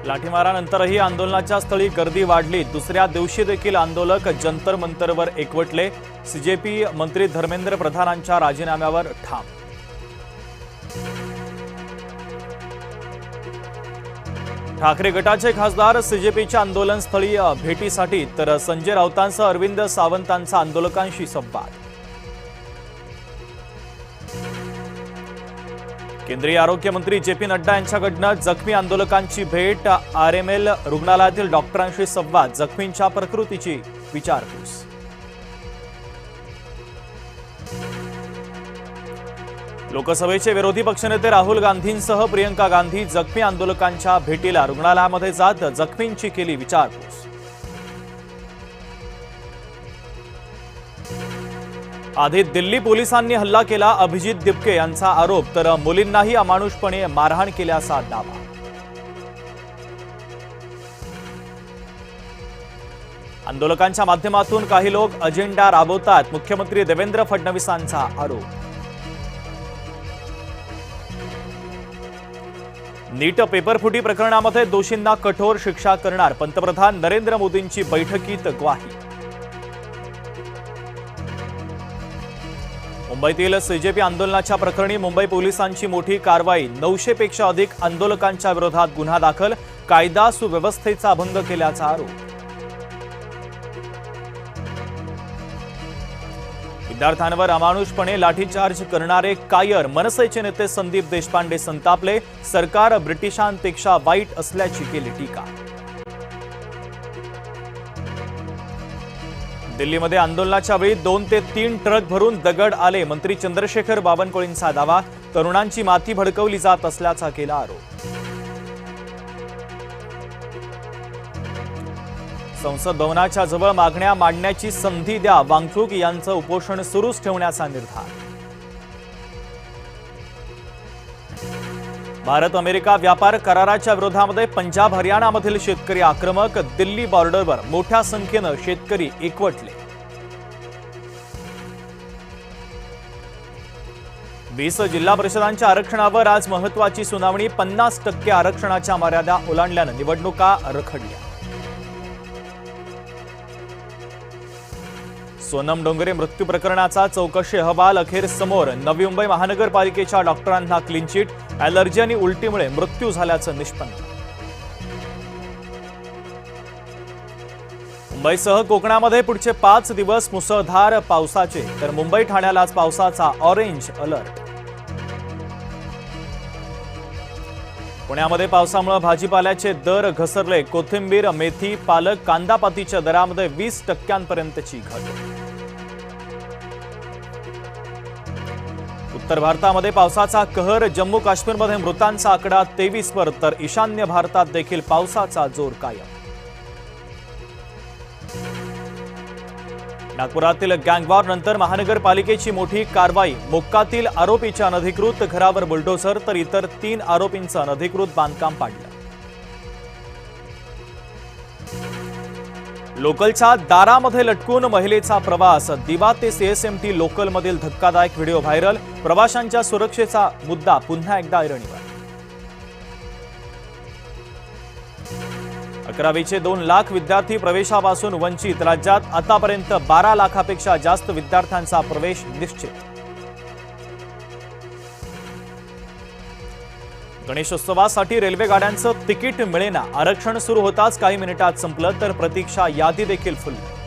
लाठीमारानंतरही आंदोलनाच्या स्थळी गर्दी वाढली। दुसऱ्या दिवशी देखील आंदोलक जंतर मंतरवर एकवटले। सीजेपी मंत्री धर्मेंद्र प्रधानांच्या राजीनाम्यावर ठाम। ठाकरे गटाचे खासदार सीजेपीच्या आंदोलनस्थळी भेटीसाठी, तर संजय राऊतांसह अरविंद सावंतांचा आंदोलकांशी संवाद। केंद्रीय आरोग्य मंत्री जे पी नड्डा यांच्याकडून जखमी आंदोलकांची भेट। आरएमएल रुग्णालयातील डॉक्टरांशी संवाद, जखमींच्या प्रकृतीची विचारपूस। लोकसभेचे विरोधी पक्षनेते राहुल गांधींसह प्रियंका गांधी जखमी आंदोलकांच्या भेटीला रुग्णालयामध्ये जात जखमींची केली विचारपूस। आधी दिल्ली पोलिसांनी हल्ला केला, अभिजित दिपके यांचा आरोप, तर मुलींनाही अमानुषपणे मारहाण केल्याचा दावा। आंदोलकांच्या माध्यमातून काही लोक अजेंडा राबवतात, मुख्यमंत्री देवेंद्र फडणवीसांचा आरोप। नीट पेपरफुटी प्रकरणामध्ये दोषींना कठोर शिक्षा करणार, पंतप्रधान नरेंद्र मोदींची बैठकीत ग्वाही। मुंबईतील सीजेपी आंदोलनाच्या प्रकरणी मुंबई पोलिसांची मोठी कारवाई, 900 पेक्षा अधिक आंदोलकांच्या विरोधात गुन्हा दाखल, कायदा सुव्यवस्थेचा भंग केल्याचा आरोप। विद्यार्थ्यांवर अमानुषपणे लाठीचार्ज करणारे कायर, मनसेचे नेते संदीप देशपांडे संतापले, सरकार ब्रिटिशांपेक्षा वाईट असल्याची केली टीका। दिल्लीमध्ये आंदोलनाच्या वेळी 2 ते 3 ट्रक भरून दगड आले, मंत्री चंद्रशेखर बावनकुळेंचा दावा, तरुणांची माथी भडकवली जात असल्याचा केला आरोप। संसद भवनाच्या जवळ मागण्या मांडण्याची संधी द्या, वांगचूक यांचं उपोषण सुरूच ठेवण्याचा निर्धार। भारत अमेरिका व्यापार कराराच्या विरोधामध्ये पंजाब हरियाणामधील शेतकरी आक्रमक, दिल्ली बॉर्डरवर मोठ्या संख्येने शेतकरी एकवटले। 20 जिल्हा परिषदांच्या आरक्षणावर आज महत्त्वाची सुनावणी, 50% आरक्षणाच्या मर्यादा ओलांडल्याने निवडणुका रखडल्या। सोनम डोंगरे मृत्यू प्रकरणाचा चौकशी अहवाल अखेर समोर, नवी मुंबई महानगरपालिकेच्या डॉक्टरांना क्लीन चिट, ॲलर्जी आणि उलटीमुळे मृत्यू झाल्याचं निष्पन्न। मुंबईसह कोकणामध्ये पुढचे 5 दिवस मुसळधार पावसाचे, तर मुंबई ठाण्याला आज पावसाचा ऑरेंज अलर्ट। पुण्यामध्ये पावसामुळे भाजीपाल्याचे दर घसरले, कोथिंबीर, मेथी, पालक, कांदापातीच्या दरामध्ये 20% घट। उत्तर भारतामध्ये पावसाचा कहर, जम्मू काश्मीरमध्ये मृतांचा आकडा 23 वर, तर ईशान्य भारतात देखील पावसाचा जोर कायम। नागपुरातील गँगवॉर नंतर महानगरपालिकेची मोठी कारवाई, मोक्कातील आरोपीच्या अनधिकृत घरावर बुलडोझर, तर इतर 3 आरोपींचं अनधिकृत बांधकाम पाडलं। लोकलच्या दारामध्ये लटकून महिलेचा प्रवास, दिवा ते सीएसएमटी लोकलमधील धक्कादायक व्हिडिओ व्हायरल, प्रवाशांच्या सुरक्षेचा मुद्दा पुन्हा एकदा ऐरणीवर। 11वीचे 2 लाख विद्यार्थी प्रवेशापासून वंचित, राज्यात आतापर्यंत 12 लाखापेक्षा जास्त विद्यार्थ्यांचा प्रवेश निश्चित। गणेशोत्सवासाठी रेल्वे गाड्यांचं तिकीट मिळेना, आरक्षण सुरू होताच काही मिनिटात संपलं, तर प्रतीक्षा यादी देखील फुलली।